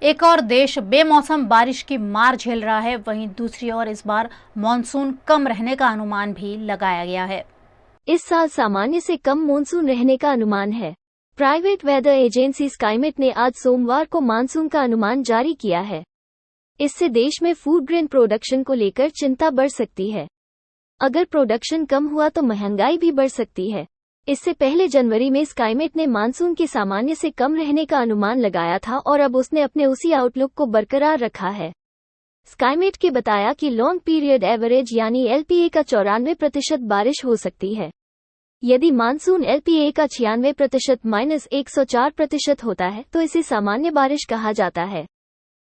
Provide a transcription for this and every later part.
एक और देश बेमौसम बारिश की मार झेल रहा है, वहीं दूसरी ओर इस बार मॉनसून कम रहने का अनुमान भी लगाया गया है। इस साल सामान्य से कम मॉनसून रहने का अनुमान है। प्राइवेट वेदर एजेंसी स्काईमेट ने आज सोमवार को मानसून का अनुमान जारी किया है। इससे देश में फूड ग्रेन प्रोडक्शन को लेकर चिंता बढ़ सकती है। अगर प्रोडक्शन कम हुआ तो महंगाई भी बढ़ सकती है। इससे पहले जनवरी में स्काईमेट ने मानसून के सामान्य से कम रहने का अनुमान लगाया था और अब उसने अपने उसी आउटलुक को बरकरार रखा है। स्काईमेट के बताया कि लॉन्ग पीरियड एवरेज यानी LPA का 94% बारिश हो सकती है। यदि मानसून LPA का 96% -104% होता है तो इसे सामान्य बारिश कहा जाता है।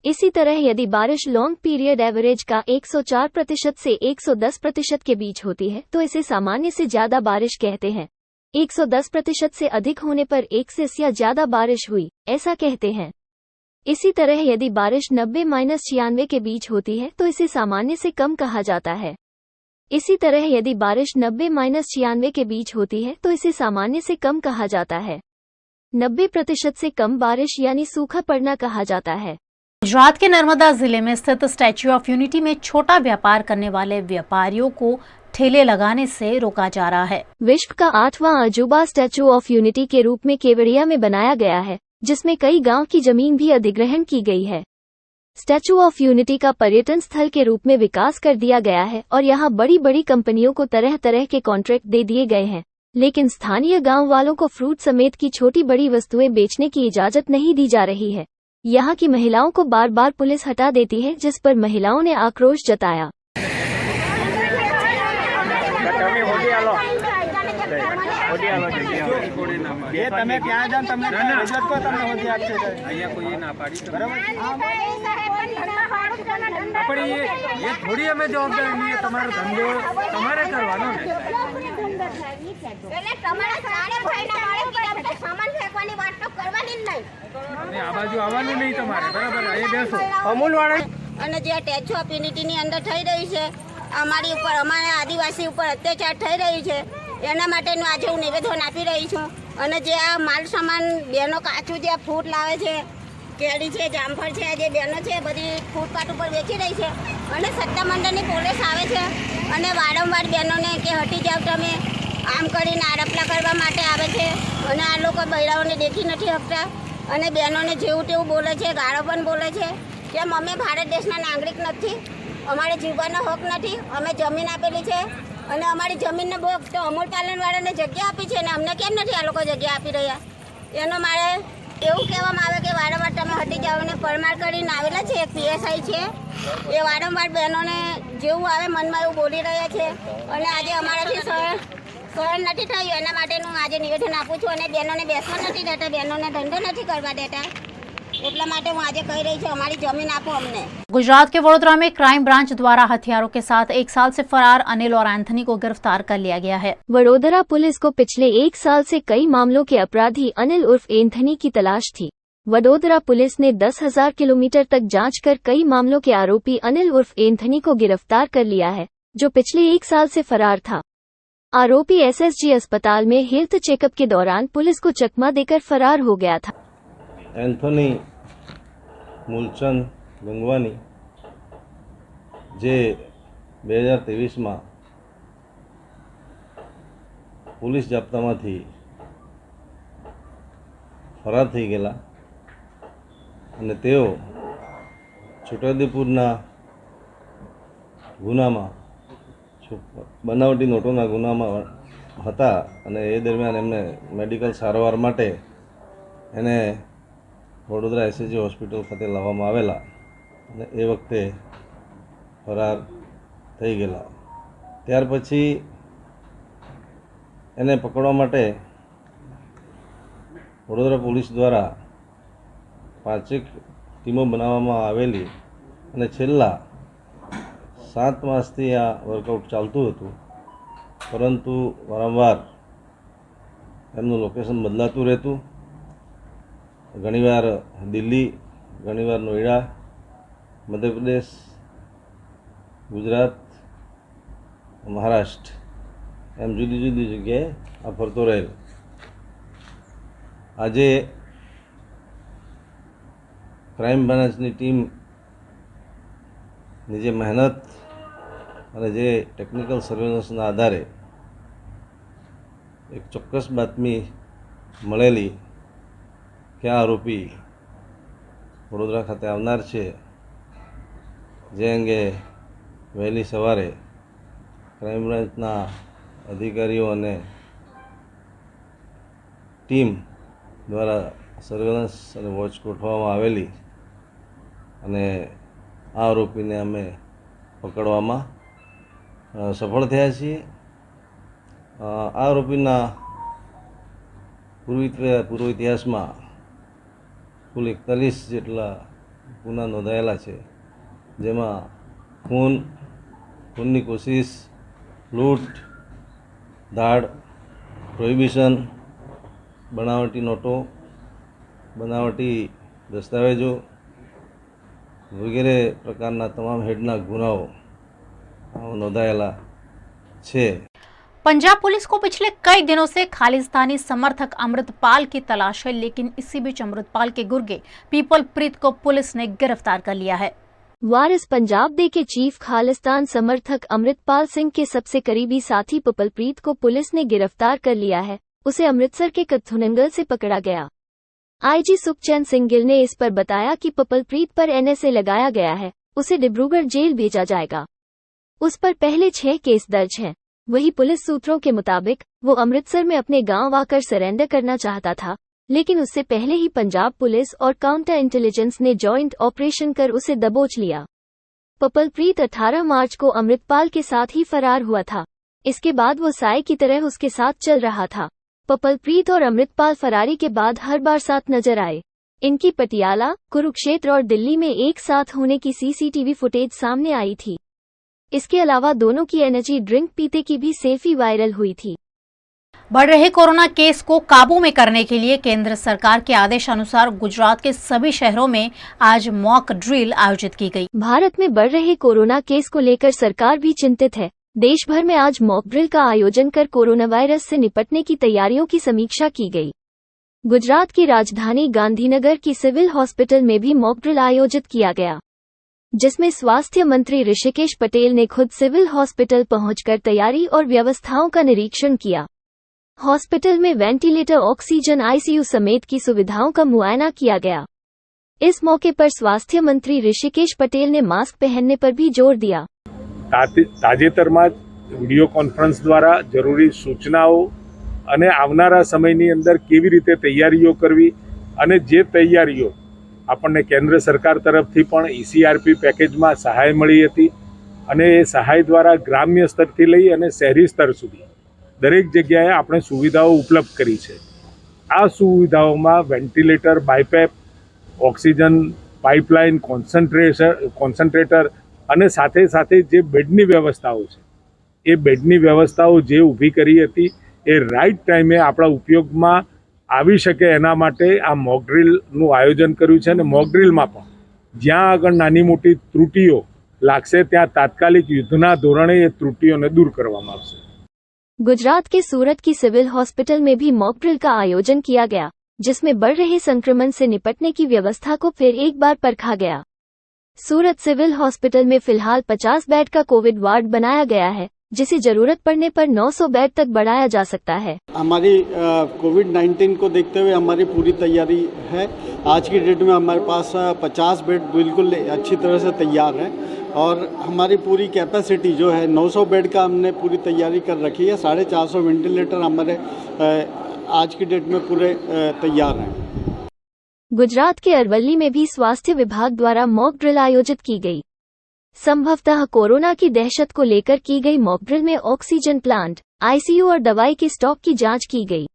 इसी तरह यदि बारिश लॉन्ग पीरियड एवरेज का 104% से 110% के बीच होती है तो इसे सामान्य से ज्यादा बारिश कहते हैं। 110% से अधिक होने पर 1 से या ज्यादा बारिश हुई, ऐसा कहते हैं। इसी तरह यदि बारिश 90-96 के बीच होती है तो इसे सामान्य से कम कहा जाता है। इसी तरह यदि बारिश 90-96 के बीच होती है तो इसे सामान्य से कम कहा जाता है। 90% से कम बारिश यानी सूखा पड़ना कहा जाता है। गुजरात के नर्मदा जिले में स्थित स्टैच्यू ऑफ यूनिटी में छोटा व्यापार करने वाले व्यापारियों को ठेले लगाने से रोका जा रहा है। विश्व का 8वां अजूबा स्टैच्यू ऑफ यूनिटी के रूप में केवड़िया में बनाया गया है, जिसमें कई गांव की जमीन भी अधिग्रहण की गई है। स्टैच्यू ऑफ यूनिटी का पर्यटन स्थल के रूप में विकास कर दिया गया है और यहाँ बड़ी बड़ी कंपनियों को तरह तरह के कॉन्ट्रैक्ट दे दिए गए हैं, लेकिन स्थानीय गांव वालों को फ्रूट समेत की छोटी बड़ी वस्तुएं बेचने की इजाजत नहीं दी जा रही है। यहाँ की महिलाओं को बार बार पुलिस हटा देती है, जिस पर महिलाओं ने आक्रोश जताया। ये थोड़ी हमें जवाबदारी नहीं है, तुम्हारा धंधो तुम्हारे करवानो ने। आ बाजू આવવાનું નહીં તમારે, બરાબર? અહીં બેસો અમૂલ વાળા અને જે સ્ટેચ્યુ ઓફ યુનિટીની અંદર થઈ રહી છે, અમારી ઉપર અમારા આદિવાસી ઉપર અત્યાચાર થઈ રહ્યું છે, એના માટેનું આજે હું નિવેદન આપી રહી છું। અને જે આ માલ સામાન બહેનો કાચું જે ફ્રૂટ લાવે છે, કેરી છે, જામફળ છે, જે બહેનો છે બધી ફૂટપાથ ઉપર વેચી રહી છે અને સત્તામંડળની પોલીસ આવે છે અને વારંવાર બહેનોને કે હટી જાવ તમે આમ કરીને આરોપલા કરવા માટે આવે છે અને આ લોકો બૈરાઓને દેખી નથી શકતા અને બહેનોને જેવું તેવું બોલે છે, ગાળો પણ બોલે છે। કેમ અમે ભારત દેશના નાગરિક નથી? અમારે જીવવાનો હક નથી? અમે જમીન આપેલી છે અને અમારી જમીનને ભોગ તો અમૂલ પાલનવાળાને જગ્યા આપી છે ને અમને કેમ નથી આ લોકો જગ્યા આપી રહ્યા? એનો મારે એવું કહેવામાં આવે કે વારંવાર તમે હટી જાઓ અને પરમાર કરીને આવેલા છે, એક PSI છે, એ વારંવાર બહેનોને જેવું આવે મનમાં એવું બોલી રહ્યા છે અને આજે અમારાથી સહન નથી થયું। એના માટેનું આજે નિવેદન આપું છું અને બહેનોને બેસવા નથી દેતા, બહેનોને ધંધો નથી કરવા દેતા, એટલા માટે હું આજે કહી રહી છું અમારી જમીન આપો અમને। गुजरात के वडोदरा में क्राइम ब्रांच द्वारा हथियारों के साथ 1 साल से फरार अनिल और एंथनी को गिरफ्तार कर लिया गया है। वडोदरा पुलिस को पिछले 1 साल से कई मामलों के अपराधी अनिल उर्फ एंथनी की तलाश थी। वडोदरा पुलिस ने 10,000 किलोमीटर तक जांच कर कई मामलों के आरोपी अनिल उर्फ एंथनी को गिरफ्तार कर लिया है, जो पिछले 1 साल से फरार था। आरोपी SSG अस्पताल में हेल्थ चेकअप के दौरान पुलिस को चकमा देकर फरार हो गया था। एंथनी मूलचंद गंगवानी जे 2023 में पुलिस जाप्तामांथी फरार थई गेला अने तेओ छोटाउदेपुरना गुनामां बनावटी नोटोना गुनामां हता अने ए दरमियान एमने मेडिकल सारवार माटे एने वडोदरा SSG होस्पिटल खाते लाववामां आवेला અને એ વખતે ફરાર થઈ ગયેલા। ત્યાર પછી એને પકડવા માટે વડોદરા પોલીસ દ્વારા 5 ટીમો બનાવવામાં આવેલી અને છેલ્લા 7 માસથી આ વર્કઆઉટ ચાલતું હતું, પરંતુ વારંવાર એમનું લોકેશન બદલાતું રહેતું। ઘણીવાર દિલ્હી, ઘણીવાર નોઈડા, मध्य प्रदेश, गुजरात, महाराष्ट्र एम जुदी जुदी जगह आ फरतो रहेल। આજે ક્રાઇમ બ્રાન્ચની ટીમની જે મહેનત અને જે ટેકનિકલ સર્વેલન્સના આધારે એક ચોક્કસ બાતમી મળેલી કે આ આરોપી વડોદરા ખાતે આવનાર છે, જે અંગે વહેલી સવારે ક્રાઇમ બ્રાન્ચના અધિકારીઓ અને ટીમ દ્વારા સર્વેલન્સ અને વોચ ગોઠવવામાં આવેલી અને આ આરોપીને અમે પકડવામાં સફળ થયા છીએ. આ આરોપીના પૂર્વ ઇતિહાસમાં કુલ 41 જેટલા ગુના નોંધાયેલા છે, જેમાં ખૂનની કોશિશ, લૂંટ, દાળ, પ્રોહિબિશન, બનાવટી નોટો, બનાવટી દસ્તાવેજો વગેરે પ્રકારના તમામ હેડના ગુનાઓ નોંધાયેલા છે. पंजाब पुलिस को पिछले कई दिनों से खालिस्तानी समर्थक अमृतपाल की तलाश है, लेकिन इसी बीच अमृतपाल के गुर्गे पीपल प्रीत को पुलिस ने गिरफ्तार कर लिया है. वारिस पंजाब डे के चीफ खालिस्तान समर्थक अमृतपाल सिंह के सबसे करीबी साथी पीपल प्रीत को पुलिस ने गिरफ्तार कर लिया है. उसे अमृतसर के कथुनंगल से पकड़ा गया. आईजी सुखचैन सिंह गिल ने इस पर बताया कि पीपल प्रीत पर एनएसए लगाया गया है, उसे डिब्रूगढ़ जेल भेजा जाएगा. उस पर पहले 6 केस दर्ज हैं. वही पुलिस सूत्रों के मुताबिक वो अमृतसर में अपने गांव आकर सरेंडर करना चाहता था, लेकिन उससे पहले ही पंजाब पुलिस और काउंटर इंटेलिजेंस ने जॉइंट ऑपरेशन कर उसे दबोच लिया. पीपल प्रीत 18 मार्च को अमृतपाल के साथ ही फरार हुआ था. इसके बाद वो साय की तरह उसके साथ चल रहा था. पीपल प्रीत और अमृतपाल फरारी के बाद हर बार साथ नजर आए. इनकी पटियाला, कुरुक्षेत्र और दिल्ली में एक साथ होने की सीसीटीवी फुटेज सामने आई थी. इसके अलावा दोनों की एनर्जी ड्रिंक पीते की भी सेल्फी वायरल हुई थी. बढ़ रहे कोरोना केस को काबू में करने के लिए केंद्र सरकार के आदेश अनुसार गुजरात के सभी शहरों में आज मॉक ड्रिल आयोजित की गई. भारत में बढ़ रहे कोरोना केस को लेकर सरकार भी चिंतित है. देश भर में आज मॉक ड्रिल का आयोजन कर कोरोना वायरस से निपटने की तैयारियों की समीक्षा की गई. गुजरात की राजधानी गांधीनगर की सिविल हॉस्पिटल में भी मॉक ड्रिल आयोजित किया गया, जिसमें स्वास्थ्य मंत्री ऋषिकेश पटेल ने खुद सिविल हॉस्पिटल पहुंचकर तैयारी और व्यवस्थाओं का निरीक्षण किया. हॉस्पिटल में वेंटिलेटर, ऑक्सीजन, आईसीयू समेत की सुविधाओं का मुआयना किया गया. इस मौके पर स्वास्थ्य मंत्री ऋषिकेश पटेल ने मास्क पहनने पर भी जोर दिया. તાજેતરમાં વિડીયો કોન્ફરન્સ દ્વારા જરૂરી સૂચનાઓ અને આવનારા સમયની અંદર કેવી રીતે તૈયારીઓ કરવી અને જે તૈયારીઓ આપણને કેન્દ્ર સરકાર તરફથી પણ ECRP પેકેજમાં સહાય મળી હતી અને એ સહાય દ્વારા ગ્રામ્ય સ્તરથી લઈ અને શહેરી સ્તર સુધી દરેક જગ્યાએ આપણે સુવિધાઓ ઉપલબ્ધ કરી છે. આ સુવિધાઓમાં ventilator, BiPAP, oxygen pipeline, concentrator અને સાથે સાથે જે બેડની વ્યવસ્થાઓ છે એ બેડની વ્યવસ્થાઓ જે ઊભી કરી હતી એ રાઇટ ટાઈમે આપણા ઉપયોગમાં આવી શકે એના માટે આ મોક ડ્રીલનું આયોજન કર્યું છે. અને મોક ડ્રીલમાં પણ જ્યાં આગળ નાની મોટી ત્રુટીઓ લાગશે ત્યાં તાત્કાલિક યુદ્ધના ધોરણે એ ત્રુટીઓને दूर કરવામાં આવશે. गुजरात के सूरत की सिविल हॉस्पिटल में भी मॉक ड्रिल का आयोजन किया गया, जिसमें बढ़ रहे संक्रमण से निपटने की व्यवस्था को फिर एक बार परखा गया. सूरत सिविल हॉस्पिटल में फिलहाल 50 बेड का कोविड वार्ड बनाया गया है, जिसे जरूरत पड़ने पर 900 बेड तक बढ़ाया जा सकता है. हमारी कोविड-19 को देखते हुए हमारी पूरी तैयारी है. आज की डेट में हमारे पास 50 बेड बिल्कुल अच्छी तरह से तैयार है और हमारी पूरी कैपेसिटी जो है 900 बेड का हमने पूरी तैयारी कर रखी है. 450 वेंटिलेटर हमारे आज की डेट में पूरे तैयार हैं. गुजरात के अरवली में भी स्वास्थ्य विभाग द्वारा मॉक ड्रिल आयोजित की गई. संभवतः कोरोना की दहशत को लेकर की गई मॉक ड्रिल में ऑक्सीजन प्लांट, आईसीयू और दवाई के स्टॉक की जांच की गई.